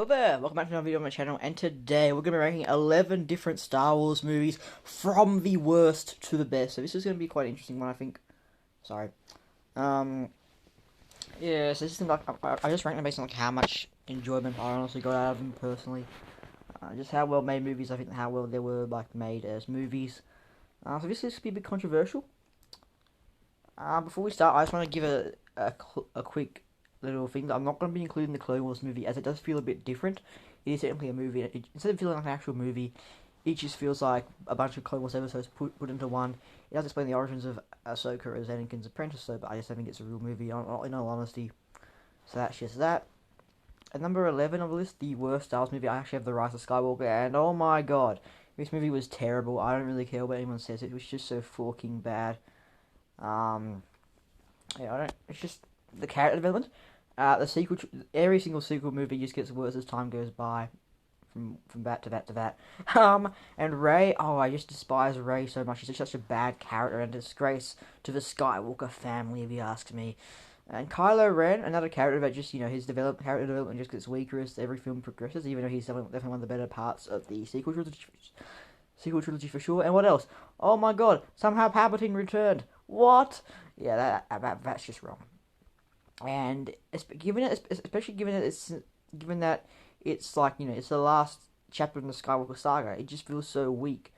Hello there, welcome back to another video on my channel, and today we're going to be ranking 11 different Star Wars movies from the worst to the best. So this is going to be quite an interesting one, I think. Sorry. Yeah, so this is like, I just ranked them based on like how much enjoyment I honestly got out of them personally. Just how well made movies, I think how well they were like made as movies. So this is going to be a bit controversial. Before we start, I just want to give a quick little thing that I'm not going to be including the Clone Wars movie, as it does feel a bit different. It is technically a movie. Instead of feeling like an actual movie, it just feels like a bunch of Clone Wars episodes put into one. It does explain the origins of Ahsoka as Anakin's apprentice, though, but I just don't think it's a real movie, in all honesty. So that's just that. At number 11 on the list, the worst Star Wars movie, I actually have The Rise of Skywalker, and oh my god, this movie was terrible. I don't really care what anyone says, it was just so fucking bad. Yeah, it's just the character development. The sequel, every single sequel movie just gets worse as time goes by, from that to that to that. And Rey, oh, I just despise Rey so much. She's just such a bad character and a disgrace to the Skywalker family, if you ask me. And Kylo Ren, another character that just, his character development just gets weaker as every film progresses, even though he's definitely one of the better parts of the sequel trilogy. Sequel trilogy for sure. And what else? Oh my god, somehow Palpatine returned. What? Yeah, that's just wrong. And given that it's like, it's the last chapter in the Skywalker saga, it just feels so weak.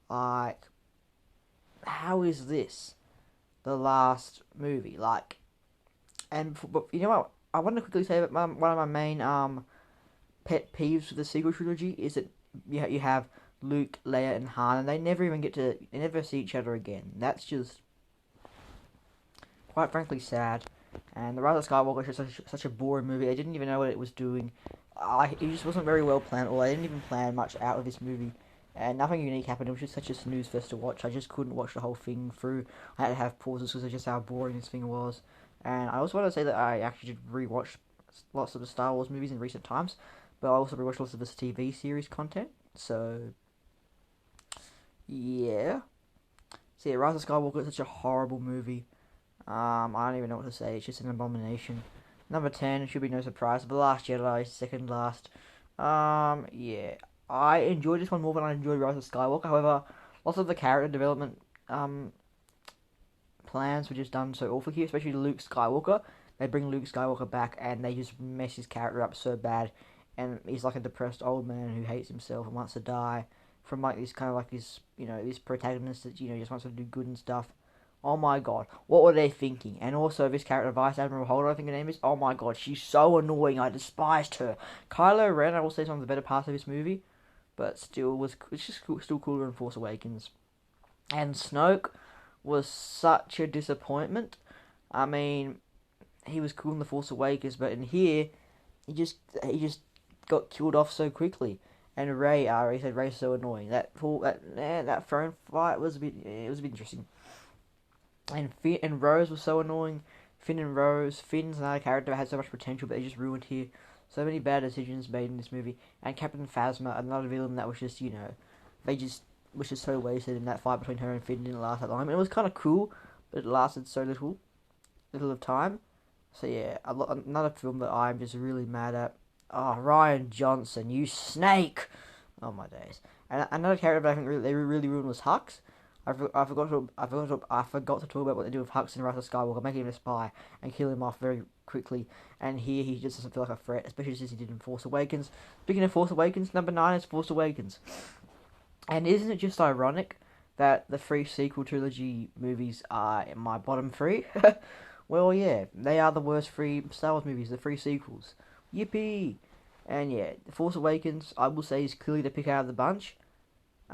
Like, how is this the last movie? Like, but you know what? I want to quickly say that one of my main pet peeves for the sequel trilogy is that you have Luke, Leia, and Han, and they never see each other again. That's just quite frankly sad. And The Rise of Skywalker is just such a boring movie. I didn't even know what it was doing. It just wasn't very well planned, or I didn't even plan much out of this movie. And nothing unique happened. It was just such a snooze fest to watch. I just couldn't watch the whole thing through. I had to have pauses because of just how boring this thing was. And I also want to say that I actually did rewatch lots of the Star Wars movies in recent times, but I also rewatched lots of this TV series content. So, yeah. So yeah, Rise of Skywalker is such a horrible movie. I don't even know what to say. It's just an abomination. Number 10 should be no surprise. The Last Jedi, second last. Yeah, I enjoyed this one more than I enjoyed Rise of Skywalker. However, lots of the character development plans were just done so awful here, especially Luke Skywalker. They bring Luke Skywalker back and they just mess his character up so bad, and he's like a depressed old man who hates himself and wants to die. From like this kind of like this protagonist that just wants to do good and stuff. Oh my god, what were they thinking? And also this character, Vice Admiral Holdo, I think her name is. Oh my god, she's so annoying. I despised her. Kylo Ren, I will say, is one of the better parts of this movie, but it's just still cooler in Force Awakens. And Snoke was such a disappointment. I mean, he was cool in the Force Awakens, but in here, he just got killed off so quickly. And Rey, he said Rey's so annoying. That throne fight was a bit interesting. And Finn and Rose was so annoying. Finn and Rose. Finn's another character that had so much potential, but they just ruined here. So many bad decisions made in this movie. And Captain Phasma, another villain that was just, they just was just so wasted in that fight between her and Finn. Didn't last that long. I mean, it was kind of cool, but it lasted so little of time. So yeah, another film that I'm just really mad at. Oh, Rian Johnson, you snake! Oh my days. And another character that I think they really ruined was Hux. I forgot to talk about what they do with Hux in Rise of Skywalker, making him a spy and kill him off very quickly. And here he just doesn't feel like a threat, especially since he did in Force Awakens. Speaking of Force Awakens, number 9 is Force Awakens. And isn't it just ironic that the 3 sequel trilogy movies are in my bottom 3? Well, yeah, they are the worst 3 Star Wars movies, the 3 sequels. Yippee! And yeah, The Force Awakens, I will say, is clearly the pick out of the bunch.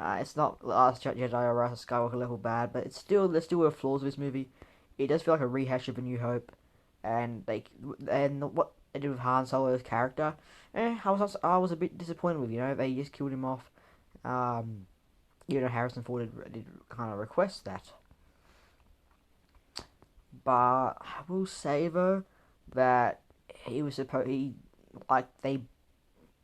It's not Last Jedi or Rise of Skywalker level bad, but there's still were flaws with this movie. It does feel like a rehash of A New Hope, and what they did with Han Solo's character, I was a bit disappointed with. They just killed him off. Harrison Ford did kind of request that, but I will say though that they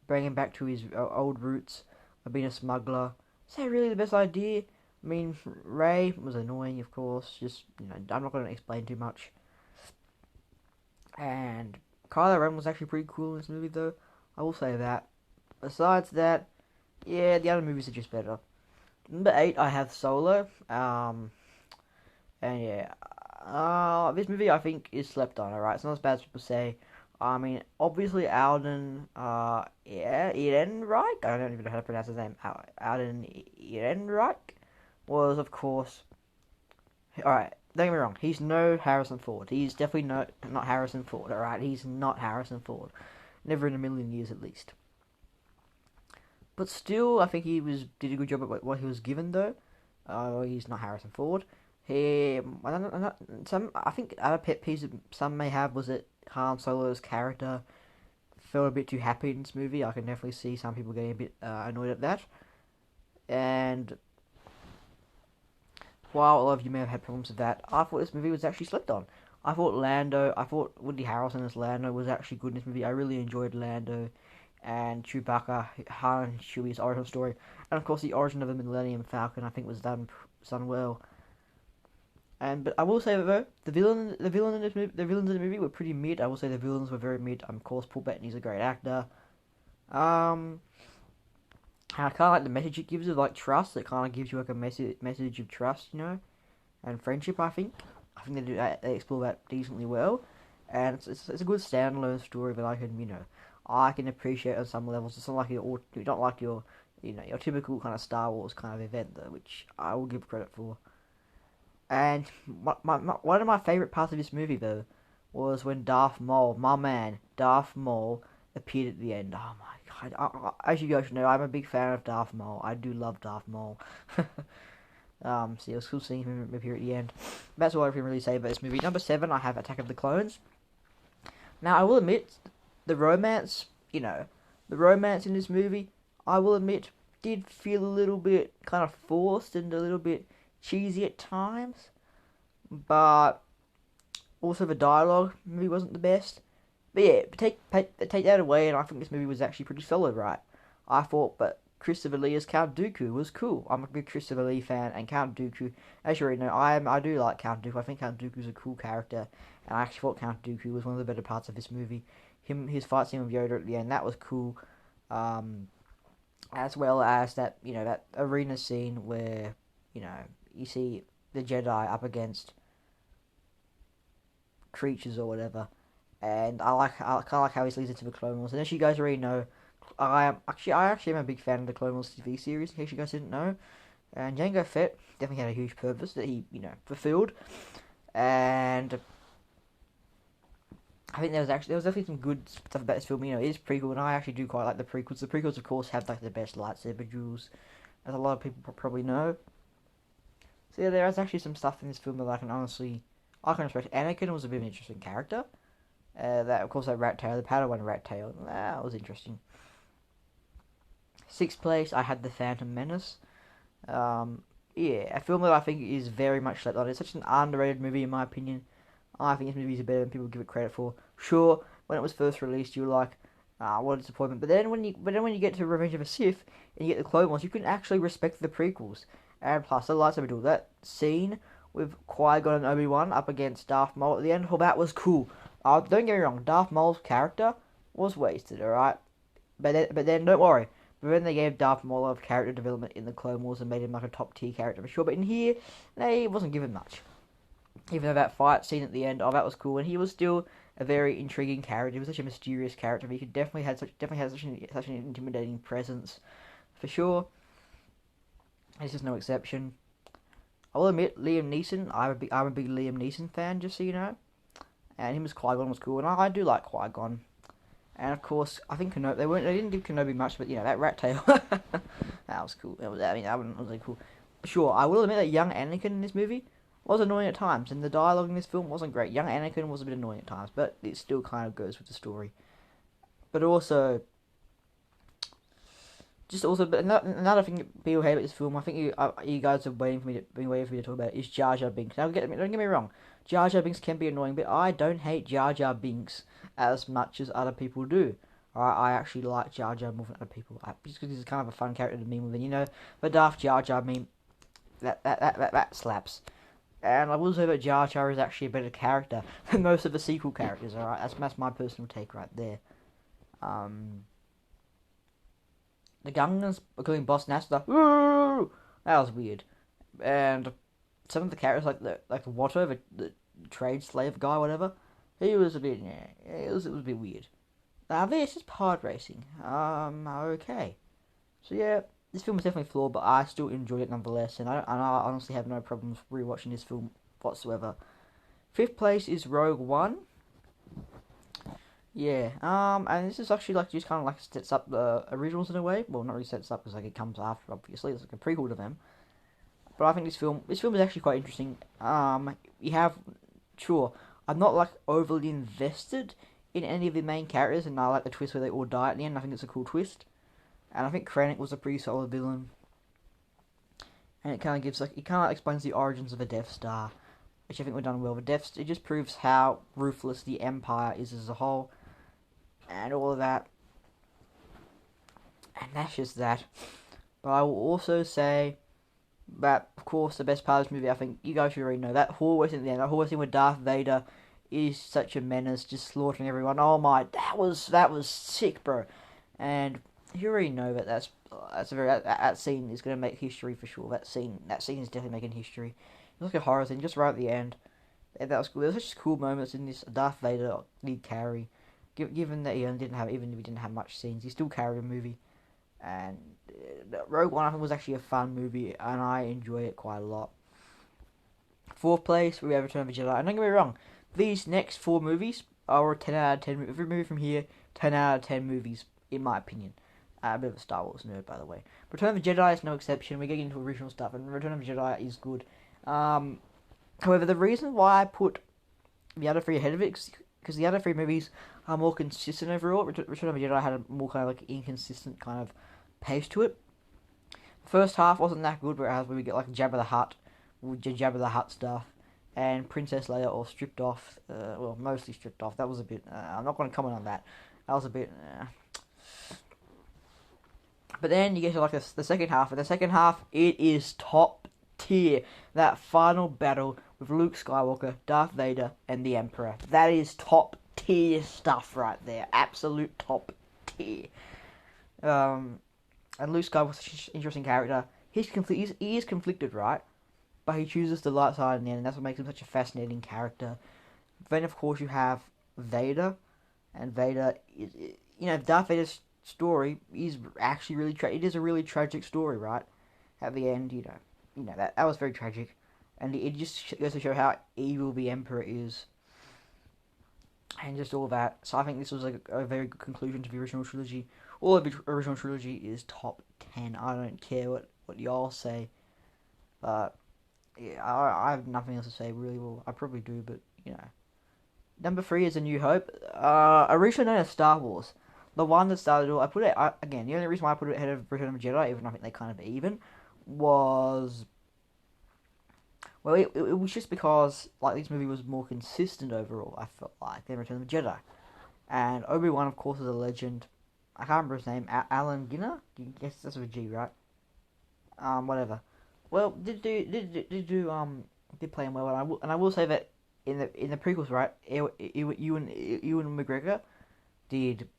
bring him back to his old roots of being a smuggler. Is that really the best idea? I mean, Rey was annoying, of course. Just, I'm not going to explain too much. And Kylo Ren was actually pretty cool in this movie, though. I will say that. Besides that, yeah, the other movies are just better. Number 8, I have Solo. And yeah, this movie I think is slept on. Alright, it's not as bad as people say. I mean, obviously Alden, yeah, Ehrenreich. I don't even know how to pronounce his name. Alden Ehrenreich was, of course. Alright, don't get me wrong. He's no Harrison Ford. He's definitely not Harrison Ford. Alright, he's not Harrison Ford. Never in a million years, at least. But still, I think did a good job at what he was given, though. He's not Harrison Ford. I think other pet peeves that some may have was that Han Solo's character felt a bit too happy in this movie. I can definitely see some people getting a bit annoyed at that. And while a lot of you may have had problems with that, I thought this movie was actually slept on. I thought Woody Harrelson as Lando was actually good in this movie. I really enjoyed Lando and Chewbacca, Han and Chewie's origin story, and of course the origin of the Millennium Falcon. I think was done well. But I will say though, the villains in the movie were pretty mid. I will say the villains were very mid. Of course, Paul Bettany's a great actor. I kind of like the message it gives of like trust. It kind of gives you like a message of trust, and friendship. I think they explore that decently well, and it's a good standalone story that I can appreciate on some levels. It's not like your typical kind of Star Wars kind of event though, which I will give credit for. And one of my favorite parts of this movie, though, was when Darth Maul, my man, Darth Maul, appeared at the end. Oh my god! As you guys know, I'm a big fan of Darth Maul. I do love Darth Maul. So it was cool seeing him appear at the end. That's all I can really say about this movie. Number 7, I have Attack of the Clones. Now, I will admit, the romance in this movie, I will admit, did feel a little bit kind of forced and a little bit cheesy at times, but also the dialogue maybe wasn't the best. But yeah, take that away, and I think this movie was actually pretty solid, right? I thought, but Christopher Lee as Count Dooku was cool. I'm a big Christopher Lee fan, and Count Dooku, as you already know, I do like Count Dooku. I think Count Dooku's a cool character, and I actually thought Count Dooku was one of the better parts of this movie. His fight scene with Yoda at the end, that was cool. As well as that arena scene where you see the Jedi up against creatures or whatever, and I kind of like how he leads into the Clone Wars. And as you guys already know, I actually am a big fan of the Clone Wars TV series. In case you guys didn't know, and Jango Fett definitely had a huge purpose that he fulfilled, and I think there was definitely some good stuff about this film. It is prequel, and I actually do quite like the prequels. The prequels, of course, have like the best lightsaber duels, as a lot of people probably know. So yeah, there is actually some stuff in this film that I can respect. Anakin was a bit of an interesting character. That of course that Rat Tail, the Padawan Rat Tail, that was interesting. 6th place, I had The Phantom Menace. A film that I think is very much slept on. It's such an underrated movie in my opinion. I think this movie is better than people give it credit for. Sure, when it was first released, you were like, what a disappointment. But then when you get to Revenge of the Sith and you get the Clone Wars, you can actually respect the prequels. And plus, the lightsaber duel, that scene with Qui-Gon and Obi-Wan up against Darth Maul at the end, that was cool. Don't get me wrong, Darth Maul's character was wasted, alright? But then, don't worry. But then they gave Darth Maul a lot of character development in the Clone Wars and made him like a top tier character for sure. But in here, he wasn't given much. Even though that fight scene at the end, that was cool. And he was still a very intriguing character. He was such a mysterious character. But he definitely had such an intimidating presence, for sure. This is no exception. I will admit, Liam Neeson. I'm a big Liam Neeson fan, just so you know. And him as Qui-Gon was cool, and I do like Qui-Gon. And of course, I think Kenobi. They didn't give Kenobi much, but that Rat Tail, that was cool. That one was really cool. Sure, I will admit that young Anakin in this movie was annoying at times, and the dialogue in this film wasn't great. Young Anakin was a bit annoying at times, but it still kind of goes with the story. But also, but another thing that people hate about this film, I think you guys are waiting for me to talk about, is Jar Jar Binks. Now, don't get me wrong, Jar Jar Binks can be annoying, but I don't hate Jar Jar Binks as much as other people do. I actually like Jar Jar more than other people, just because he's kind of a fun character to meme with. And the Darth Jar Jar meme, that slaps. And I will say that Jar Jar is actually a better character than most of the sequel characters. Alright, that's my personal take right there. the Gungans, including Boss Naster. Woo! That was weird. And some of the characters, like the Watto, the trade slave guy, whatever, he was a bit, yeah, it was a bit weird. Now this is pod racing. Okay. So yeah, this film is definitely flawed, but I still enjoyed it nonetheless, and I honestly have no problems rewatching this film whatsoever. Fifth place is Rogue One. Yeah, and this is actually like just kind of like sets up the originals in a way. Well, not really sets up because like it comes after, obviously. It's like a prequel to them. But I think this film is actually quite interesting. You have, sure, I'm not like overly invested in any of the main characters, and I like the twist where they all die at the end. I think it's a cool twist, and I think Krennic was a pretty solid villain. And it kind of gives like it kind of explains the origins of the Death Star, which I think we've done well. It just proves how ruthless the Empire is as a whole, and all of that. And that's just that. But I will also say that, of course, the best part of this movie, I think you guys should already know, that hallway scene at the end, that hallway scene with Darth Vader is such a menace, just slaughtering everyone. Oh my, that was sick, bro. And you already know that scene is gonna make history for sure. That scene is definitely making history. It was like a horror scene just right at the end. And that was cool. There was such cool moments in this. Darth Vader did carry, given that he didn't have, even if he didn't have much scenes, he still carried a movie. And Rogue One, I think, was actually a fun movie, and I enjoy it quite a lot. Fourth place, we have Return of the Jedi. And don't get me wrong, these next four movies are a 10 out of 10. Every movie from here, 10 out of 10 movies, in my opinion. A bit of a Star Wars nerd, by the way. Return of the Jedi is no exception. We get into original stuff, and Return of the Jedi is good. However, the reason why I put the other three ahead of it, because the other three movies are more consistent overall. Return of the Jedi had a more kind of like inconsistent kind of pace to it. The first half wasn't that good, whereas we get like Jabba the Hutt stuff, and Princess Leia all stripped off. Well, mostly stripped off. That was a bit. I'm not going to comment on that. That was a bit. But then you get to like the second half, and the second half it is top tier. That final battle with Luke Skywalker, Darth Vader, and the Emperor. That is top tier stuff right there. Absolute top tier. And Luke Skywalker's such an interesting character. He is conflicted, right? But he chooses the light side in the end, and that's what makes him such a fascinating character. Then, of course, you have Vader, and Vader is, Darth Vader's story is actually really it is a really tragic story, right? At the end, that was very tragic, and it just goes to show how evil the Emperor is, and just all that. So I think this was like a very good conclusion to the original trilogy. All of the original trilogy is top 10. I don't care what y'all say, but yeah, I have nothing else to say really. Well, I probably do, but Number 3 is A New Hope. Originally known as Star Wars. The one that started it all, again, the only reason why I put it ahead of Return of the Jedi, even though I think they kind of even, was, well, it was just because, like, this movie was more consistent overall, I felt like, than Return of the Jedi. And Obi-Wan, of course, is a legend. I can't remember his name. Allen Guinness? Yes, that's with a G, right? Whatever. Well, did play him well, and I will say that in the prequels, right, Ewan McGregor did,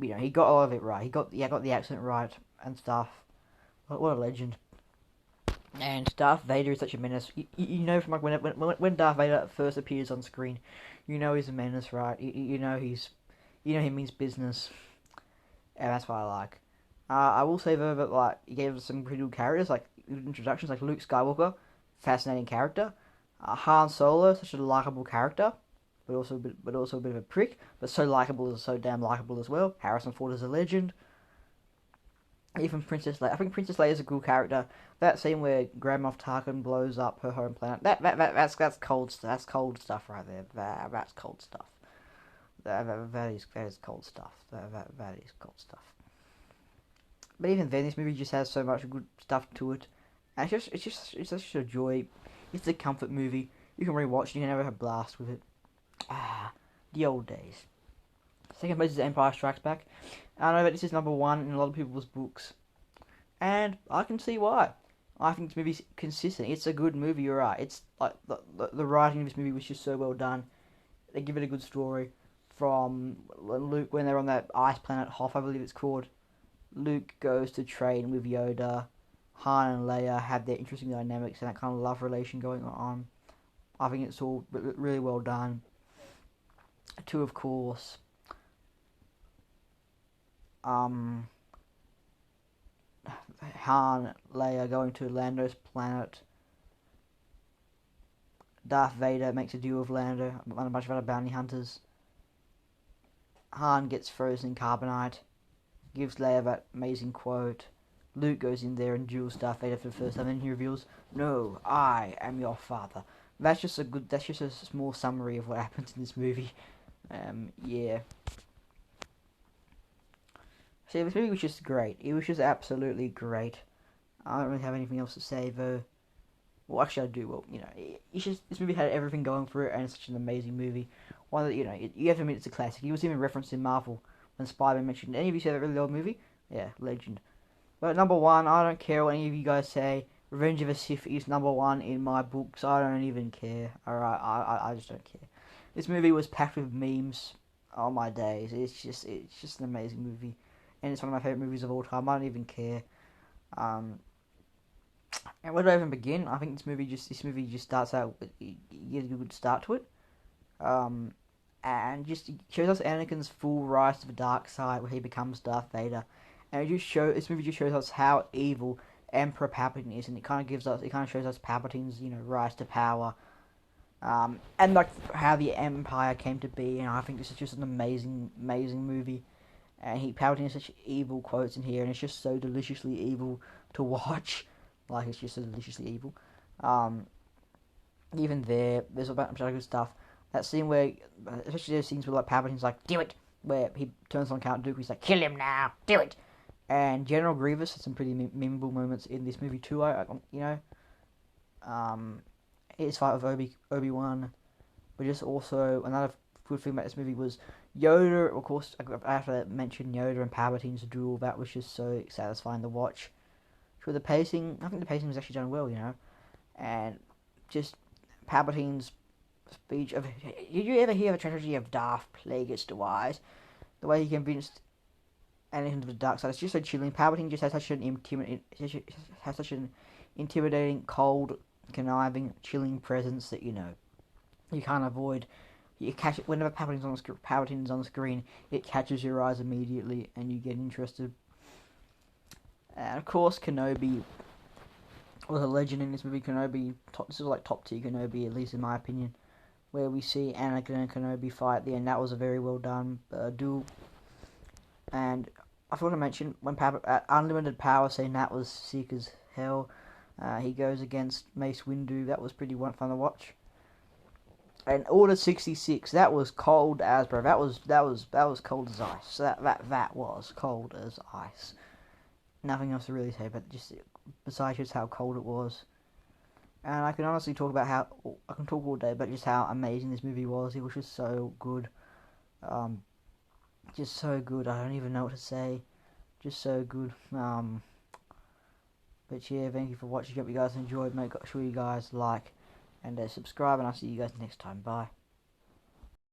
he got a lot of it right. He got the accent right and stuff. What a legend. And Darth Vader is such a menace. From like when Darth Vader first appears on screen, he's a menace, right? He means business, and that's what I like. I will say though that like he gave us some pretty good characters, like introductions, like Luke Skywalker, fascinating character. Han Solo, such a likable character, but also a bit of a prick, but so likable, so damn likable as well. Harrison Ford is a legend. Even Princess Leia. I think Princess Leia is a cool character. That scene where Grand Moff Tarkin blows up her home planet. That's cold. That's cold stuff right there. That's cold stuff. That is cold stuff. That is cold stuff. But even then, this movie just has so much good stuff to it. And it's just a joy. It's a comfort movie. You can rewatch it. You can have a blast with it. The old days. Second place is Empire Strikes Back. I know that this is number 1 in a lot of people's books, and I can see why. I think this movie's consistent. It's a good movie, you're right. It's like the writing of this movie was just so well done. They give it a good story. From Luke when they're on that ice planet, Hoth, I believe it's called. Luke goes to train with Yoda. Han and Leia have their interesting dynamics and that kind of love relation going on. I think it's all really well done. Two, of course, Han, Leia going to Lando's planet. Darth Vader makes a deal with Lando and a bunch of other bounty hunters. Han gets frozen in carbonite, gives Leia that amazing quote. Luke goes in there and duels Darth Vader for the first time, and he reveals, "No, I am your father." That's just a small summary of what happens in this movie. Yeah. See, this movie was just great. It was just absolutely great. I don't really have anything else to say though. Well, actually, I do. Well, it's just this movie had everything going for it, and it's such an amazing movie. One that you have to admit it's a classic. It was even referenced in Marvel when Spider-Man mentioned. Any of you see that really old movie? Yeah, legend. But number one, I don't care what any of you guys say. Revenge of the Sith is number one in my books. I don't even care. Alright, I just don't care. This movie was packed with memes. Oh my days, it's just an amazing movie, and it's one of my favorite movies of all time. I don't even care. And where do I even begin? I think this movie just starts out with a good start to it. And just shows us Anakin's full rise to the dark side, where he becomes Darth Vader, and this movie just shows us how evil Emperor Palpatine is, and it kind of shows us Palpatine's rise to power, and like how the Empire came to be. And I think this is just an amazing movie. And Palpatine has such evil quotes in here, and it's just so deliciously evil to watch. Like, it's just so deliciously evil. Even there's a bunch of good stuff. That scene where, especially those scenes where like Palpatine's like, "Do it," where he turns on Count Dooku, he's like, "Kill him now, do it." And General Grievous has some pretty memorable moments in this movie too. His fight with Obi-Wan, but just also another good thing about this movie was Yoda. Of course, I have to mention Yoda and Palpatine's duel. That was just so satisfying to watch. For the pacing, I think the pacing was actually done well, and just Palpatine's speech of, "Did you ever hear the tragedy of Darth Plagueis Device?" The way he convinced Anakin to the dark side, it's just so chilling. Palpatine just has such an intimidating, cold, conniving, chilling presence that you can't avoid. You catch it whenever Palpatine's on the screen. It catches your eyes immediately, and you get interested. And of course, Kenobi was a legend in this movie. This is like top tier Kenobi, at least in my opinion, where we see Anakin and Kenobi fight at the end. That was a very well done duel. And I forgot to mention, when at Unlimited Power scene, that was sick as hell. He goes against Mace Windu. That was pretty fun to watch. And Order 66, that was cold as, bro. That was cold as ice. That was cold as ice. Nothing else to really say, but just besides just how cold it was. And I can honestly talk about I can talk all day, but just how amazing this movie was. It was just so good. Just so good. I don't even know what to say. Just so good. But yeah, thank you for watching. Hope you guys enjoyed. Make sure you guys like and subscribe, and I'll see you guys next time. Bye.